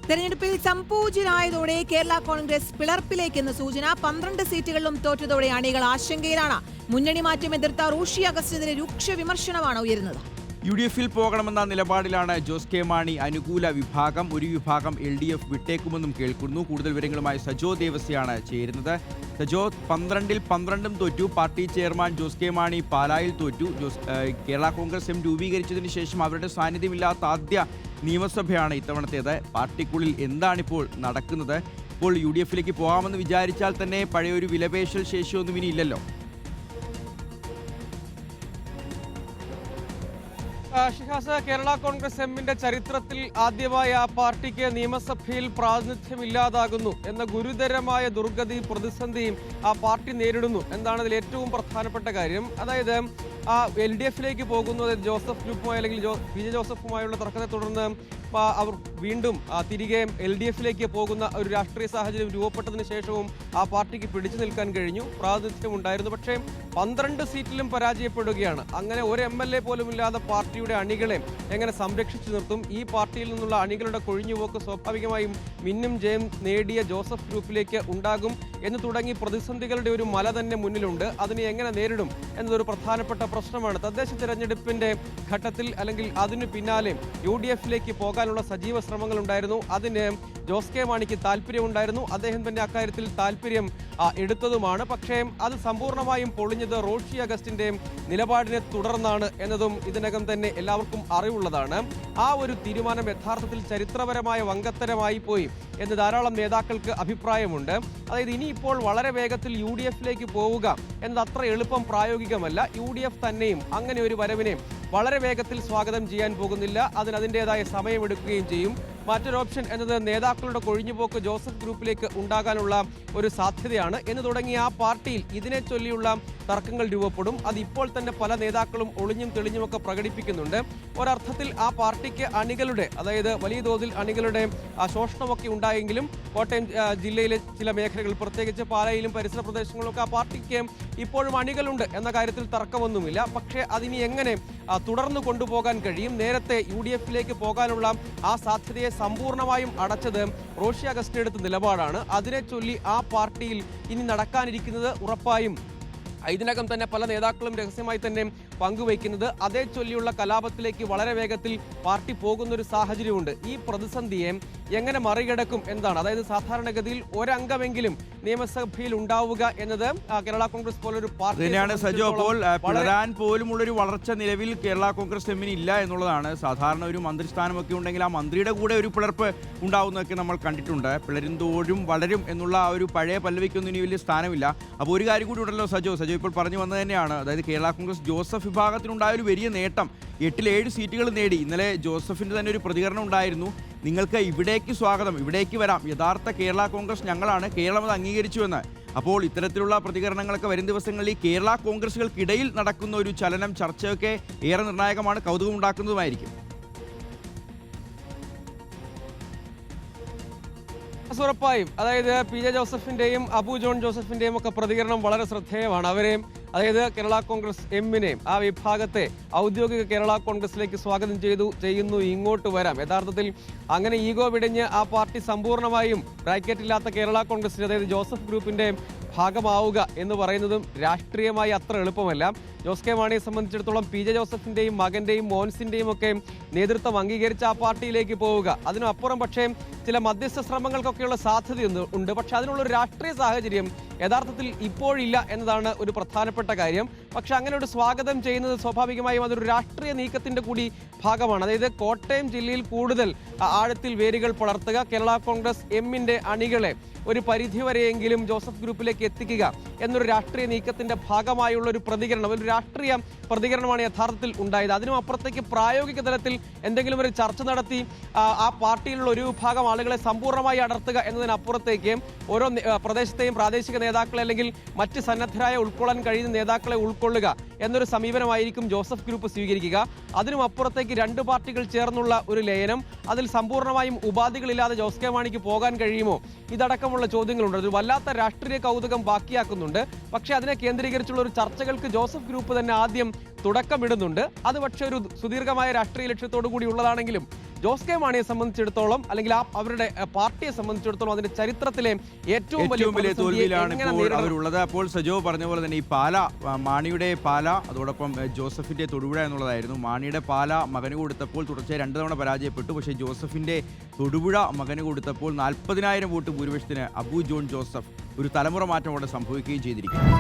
തെരഞ്ഞെടുപ്പിൽ സംപൂജ്യരായതോടെ കേരള കോൺഗ്രസ് പിളർപ്പിലേക്കെന്ന് സൂചന. 12 സീറ്റുകളിലും തോറ്റതോടെ അണികൾ ആശങ്കയിലാണ്. മുന്നണി മാറ്റം എതിർത്ത റോഷി അഗസ്റ്റിനെതിരെ രൂക്ഷ വിമർശനമാണ് ഉയരുന്നത്. UDF-ൽ പോകണമെന്ന നിലപാടിലാണ് ജോസ് കെ മാണി അനുകൂല വിഭാഗം. ഒരു വിഭാഗം LDF വിട്ടേക്കുമെന്നും കേൾക്കുന്നു. കൂടുതൽ വിവരങ്ങളുമായി സജോ ദേവസ്യാണ് ചേരുന്നത്. സജോ, 12-ൽ 12 തോറ്റു. Party chairman Jose K Mani പാലായിൽ തോറ്റു. കേരള കോൺഗ്രസ് എം രൂപീകരിച്ചതിന് ശേഷം അവരുടെ സാന്നിധ്യമില്ലാത്ത ആദ്യ നിയമസഭയാണ് ഇത്തവണത്തേത്. പാർട്ടിക്കുള്ളിൽ എന്താണിപ്പോൾ നടക്കുന്നത്? ഇപ്പോൾ UDF-ലേക്ക് പോകാമെന്ന് വിചാരിച്ചാൽ തന്നെ പഴയൊരു വിലപേശൽ ശേഷിയൊന്നും ഇനി ഇല്ലല്ലോ. ഷിഹാസ്, കേരള കോൺഗ്രസ് എമ്മിന്റെ ചരിത്രത്തിൽ ആദ്യമായി ആ പാർട്ടിക്ക് നിയമസഭയിൽ പ്രാതിനിധ്യമില്ലാതാകുന്നു എന്ന ഗുരുതരമായ ദുർഗതി പ്രതിസന്ധിയും ആ പാർട്ടി നേരിടുന്നു എന്നാണ് അതിൽ ഏറ്റവും പ്രധാനപ്പെട്ട കാര്യം. അതായത് LDF-ലേക്ക് പോകുന്നത് ജോസഫ് ഗ്രൂപ്പുമായി അല്ലെങ്കിൽ PJ ജോസഫുമായുള്ള തർക്കത്തെ തുടർന്ന് അവർ വീണ്ടും തിരികെ LDF-ലേക്ക് പോകുന്ന ഒരു രാഷ്ട്രീയ സാഹചര്യം രൂപപ്പെട്ടതിന് ശേഷവും ആ പാർട്ടിക്ക് പിടിച്ചു നിൽക്കാൻ കഴിഞ്ഞു. പ്രാതിനിധ്യം ഉണ്ടായിരുന്നു. പക്ഷേ 12 സീറ്റിലും പരാജയപ്പെടുകയാണ്. അങ്ങനെ ഒരു MLA പോലും ഇല്ലാതെ പാർട്ടിയുടെ അണികളെ എങ്ങനെ സംരക്ഷിച്ചു നിർത്തും? ഈ പാർട്ടിയിൽ നിന്നുള്ള അണികളുടെ കൊഴിഞ്ഞുപോക്ക് സ്വാഭാവികമായും മിന്നും ജയം നേടിയ ജോസഫ് ഗ്രൂപ്പിലേക്ക് ഉണ്ടാകും എന്ന് തുടങ്ങി പ്രതിസന്ധികളുടെ ഒരു മല തന്നെ മുന്നിലുണ്ട്. അതിനെ എങ്ങനെ നേരിടും എന്നതൊരു പ്രധാനപ്പെട്ട പ്രശ്നമാണ്. തദ്ദേശ തിരഞ്ഞെടുപ്പിന്റെ ഘട്ടത്തിൽ അല്ലെങ്കിൽ അതിനു പിന്നാലെ UDF-ലേക്ക് പോകാനുള്ള സജീവ ശ്രമങ്ങൾ ഉണ്ടായിരുന്നു. അതിന് ജോസ് കെ മാണിക്ക് താല്പര്യമുണ്ടായിരുന്നു. അദ്ദേഹം തന്നെ അക്കാര്യത്തിൽ താല്പര്യം എടുത്തതുമാണ്. പക്ഷേ അത് സമ്പൂർണ്ണമായും പൊളിഞ്ഞത് റോഷി അഗസ്റ്റിന്റെ നിലപാടിനെ തുടർന്നാണ് എന്നതും ഇതിനകം തന്നെ എല്ലാവർക്കും അറിവുള്ളതാണ്. ആ ഒരു തീരുമാനം യഥാർത്ഥത്തിൽ ചരിത്രപരമായ വങ്കത്തരമായി പോയി എന്ന് ധാരാളം നേതാക്കൾക്ക് അഭിപ്രായമുണ്ട്. അതായത് ഇനിയിപ്പോൾ വളരെ വേഗത്തിൽ UDF-ലേക്ക് പോവുക എന്നത് അത്ര എളുപ്പം പ്രായോഗികമല്ല. UDF തന്നെയും അങ്ങനെ ഒരു വരവിനെ വളരെ വേഗത്തിൽ സ്വാഗതം ചെയ്യാൻ പോകുന്നില്ല. അതിൻ്റെതായ സമയമെടുക്കുകയും ചെയ്യും. മറ്റൊരു ഓപ്ഷൻ എന്നത് നേതാക്കളുടെ കൊഴിഞ്ഞുപോക്ക് ജോസഫ് ഗ്രൂപ്പിലേക്ക് ഉണ്ടാകാനുള്ള ഒരു സാധ്യതയാണ് എന്ന് തുടങ്ങി ആ പാർട്ടിയിൽ ഇതിനെ ചൊല്ലിയുള്ള തർക്കങ്ങൾ രൂപപ്പെടും. അത് ഇപ്പോൾ തന്നെ പല നേതാക്കളും ഒളിഞ്ഞും തെളിഞ്ഞുമൊക്കെ പ്രകടിപ്പിക്കുന്നുണ്ട്. ഒരർത്ഥത്തിൽ ആ പാർട്ടിക്ക് അണികളുടെ, അതായത് വലിയ തോതിൽ അണികളുടെ ശോഷണമൊക്കെ ഉണ്ടായെങ്കിലും കോട്ടയം ജില്ലയിലെ ചില മേഖലകൾ, പ്രത്യേകിച്ച് പാലായിലും പരിസര പ്രദേശങ്ങളിലൊക്കെ ആ പാർട്ടിക്ക് ഇപ്പോഴും അണികളുണ്ട് എന്ന കാര്യത്തിൽ തർക്കമൊന്നുമില്ല. പക്ഷേ അതിനി എങ്ങനെ തുടർന്ന് കൊണ്ടുപോകാൻ കഴിയും? നേരത്തെ UDF-ലേക്ക് പോകാനുള്ള ആ സാധ്യതയെ സമ്പൂർണ്ണമായും അടച്ചത് റോഷി അഗസ്റ്റിൻ എടുത്ത നിലപാടാണ്. അതിനെ ചൊല്ലി ആ പാർട്ടിയിൽ ഇനി നടക്കാനിരിക്കുന്നത് ഉറപ്പായും ഇതിനകം തന്നെ പല നേതാക്കളും രഹസ്യമായി തന്നെ പങ്കുവയ്ക്കുന്നത് അതേ ചൊല്ലിയുള്ള കലാപത്തിലേക്ക് വളരെ വേഗത്തിൽ പാർട്ടി പോകുന്നൊരു സാഹചര്യമുണ്ട്. ഈ പ്രതിസന്ധിയെ എങ്ങനെ മറികടക്കും എന്താണ്? അതായത് സാധാരണഗതിയിൽ ഒരംഗമെങ്കിലും നിയമസഭയിൽ ഉണ്ടാവുക എന്നത് കേരള കോൺഗ്രസ് പോലൊരു പാർട്ടി തന്നെയാണ്. സജോ, അപ്പോൾ പിളരാൻ പോലുമുള്ളൊരു വളർച്ച നിലവിൽ കേരള കോൺഗ്രസ് എമ്മിന് ഇല്ല എന്നുള്ളതാണ്. സാധാരണ ഒരു മന്ത്രിസ്ഥാനമൊക്കെ ഉണ്ടെങ്കിൽ ആ മന്ത്രിയുടെ കൂടെ ഒരു പിളർപ്പ് ഉണ്ടാവുന്നതൊക്കെ നമ്മൾ കണ്ടിട്ടുണ്ട്. പിളരുന്തോഴും വളരും എന്നുള്ള ആ ഒരു പഴയ പല്ലവിക്കൊന്നും ഇനി വലിയ സ്ഥാനമില്ല. അപ്പോൾ ഒരു കാര്യം കൂടി ഉണ്ടല്ലോ സജോ ഇപ്പോൾ പറഞ്ഞു വന്നത് തന്നെയാണ്. അതായത് കേരള കോൺഗ്രസ് ജോസഫ് വിഭാഗത്തിനുണ്ടായ ഒരു വലിയ നേട്ടം, 8-7 സീറ്റുകൾ നേടി. ഇന്നലെ ജോസഫിന്റെ തന്നെ ഒരു പ്രതികരണം ഉണ്ടായിരുന്നു. നിങ്ങൾക്ക് ഇവിടേക്ക് സ്വാഗതം, ഇവിടേക്ക് വരാം, യഥാർത്ഥ കേരള കോൺഗ്രസ് ഞങ്ങളാണ്, കേരളം അത് അംഗീകരിച്ചുവെന്ന്. അപ്പോൾ ഇത്തരത്തിലുള്ള പ്രതികരണങ്ങളൊക്കെ വരും ദിവസങ്ങളിൽ ഈ കേരള കോൺഗ്രസുകൾക്കിടയിൽ നടക്കുന്ന ഒരു ചലനം, ചർച്ചയൊക്കെ ഏറെ നിർണായകമാണ്, കൗതുകമുണ്ടാക്കുന്നതുമായിരിക്കും. ഉറപ്പായും അതായത് PJ ജോസഫിന്റെയും അബു ജോൺ ജോസഫിന്റെയും ഒക്കെ പ്രതികരണം വളരെ ശ്രദ്ധേയമാണ്. അവരെയും അതായത് കേരള കോൺഗ്രസ് എമ്മിനെയും ആ വിഭാഗത്തെ ഔദ്യോഗിക കേരള കോൺഗ്രസിലേക്ക് സ്വാഗതം ചെയ്യുന്നു, ഇങ്ങോട്ട് വരാം. യഥാർത്ഥത്തിൽ അങ്ങനെ ഈഗോ വിടിഞ്ഞ് ആ പാർട്ടി സമ്പൂർണ്ണമായും ബ്രാക്കറ്റില്ലാത്ത കേരള കോൺഗ്രസിന്റെ, അതായത് ജോസഫ് ഗ്രൂപ്പിന്റെ ഭാഗമാവുക എന്ന് പറയുന്നതും രാഷ്ട്രീയമായി അത്ര എളുപ്പമല്ല. ജോസ് കെ മാണിയെ സംബന്ധിച്ചിടത്തോളം PJ ജോസഫിന്റെയും മകന്റെയും മോൻസിന്റെയും ഒക്കെ നേതൃത്വം അംഗീകരിച്ച ആ പാർട്ടിയിലേക്ക് പോവുക, അതിനപ്പുറം പക്ഷേ ചില മധ്യസ്ഥ ശ്രമങ്ങൾക്കൊക്കെയുള്ള സാധ്യതയുണ്ട്. പക്ഷെ അതിനുള്ളൊരു രാഷ്ട്രീയ സാഹചര്യം യഥാർത്ഥത്തിൽ ഇപ്പോഴില്ല എന്നതാണ് ഒരു പ്രധാനപ്പെട്ട കാര്യം. പക്ഷെ അങ്ങനെ ഒരു സ്വാഗതം ചെയ്യുന്നത് സ്വാഭാവികമായും അതൊരു രാഷ്ട്രീയ നീക്കത്തിന്റെ കൂടി ഭാഗമാണ്. അതായത് കോട്ടയം ജില്ലയിൽ കൂടുതൽ ആഴത്തിൽ വേരുകൾ പടർത്തുക, കേരള കോൺഗ്രസ് എമ്മിന്റെ അണികളെ ഒരു പരിധിവരെയെങ്കിലും ജോസഫ് ഗ്രൂപ്പിലേക്ക് എത്തിക്കുക എന്നൊരു രാഷ്ട്രീയ നീക്കത്തിന്റെ ഭാഗമായുള്ള ഒരു പ്രതികരണം, ഒരു രാഷ്ട്രീയ പ്രതികരണമാണ് യഥാർത്ഥത്തിൽ ഉണ്ടായത്. അതിനും അപ്പുറത്തേക്ക് പ്രായോഗിക തലത്തിൽ എന്തെങ്കിലും ഒരു ചർച്ച നടത്തി ആ പാർട്ടിയിലുള്ള ഒരു വിഭാഗം ആളുകളെ സമ്പൂർണ്ണമായി അടർത്തുക എന്നതിനപ്പുറത്തേക്ക് ഓരോ പ്രദേശത്തെയും പ്രാദേശിക നേതാക്കളെ അല്ലെങ്കിൽ മറ്റ് സന്നദ്ധരായ ഉൾക്കൊള്ളാൻ കഴിയുന്ന നേതാക്കളെ ഉൾക്കൊള്ളുക എന്നൊരു സമീപനമായിരിക്കും ജോസഫ് ഗ്രൂപ്പ് സ്വീകരിക്കുക. അതിനും അപ്പുറത്തേക്ക് രണ്ട് പാർട്ടികൾ ചേർന്നുള്ള ഒരു ലയനം, അതിൽ സമ്പൂർണ്ണമായും ഉപാധികളില്ലാതെ ജോസ് കെ മാണിക്ക് പോകാൻ കഴിയുമോ, ഇതടക്കമുള്ള ചോദ്യങ്ങളുണ്ട്. അത് വല്ലാത്ത രാഷ്ട്രീയ കൗതുകം ബാക്കിയാക്കുന്നുണ്ട്. പക്ഷേ അതിനെ കേന്ദ്രീകരിച്ചുള്ള ഒരു ചർച്ചകൾക്ക് ജോസഫ് ഗ്രൂപ്പ് തന്നെ ആദ്യം തുടക്കമിടുന്നുണ്ട്. അത് പക്ഷേ ഒരു സുദീർഘമായ രാഷ്ട്രീയ ലക്ഷ്യത്തോടു കൂടി ഉള്ളതാണെങ്കിലും ജോസ് കെ മാണിയെ സംബന്ധിച്ചിടത്തോളം അല്ലെങ്കിൽ അവരുടെ പാർട്ടിയെ സംബന്ധിച്ചിടത്തോളം അതിന്റെ ചരിത്രത്തിലെ ഏറ്റവും വലിയ തോൽവിയിലാണ് ഇപ്പോൾ നേരിടണം? അവരുള്ളത്. അപ്പോൾ സജോ പറഞ്ഞ പോലെ തന്നെ ഈ പാല, മാണിയുടെ പാല, അതോടൊപ്പം ജോസഫിന്റെ തൊടുപുഴ എന്നുള്ളതായിരുന്നു. മാണിയുടെ പാല മകന് കൊടുത്തപ്പോൾ തുടർച്ചയായി 2 തവണ പരാജയപ്പെട്ടു. പക്ഷേ ജോസഫിന്റെ തൊടുപുഴ മകന് കൊടുത്തപ്പോൾ 40,000 വോട്ട് ഭൂരിപക്ഷത്തിന് അബു ജോൺ ജോസഫ് ഒരു തലമുറ മാറ്റം അവിടെ സംഭവിക്കുകയും ചെയ്തിരിക്കുന്നു.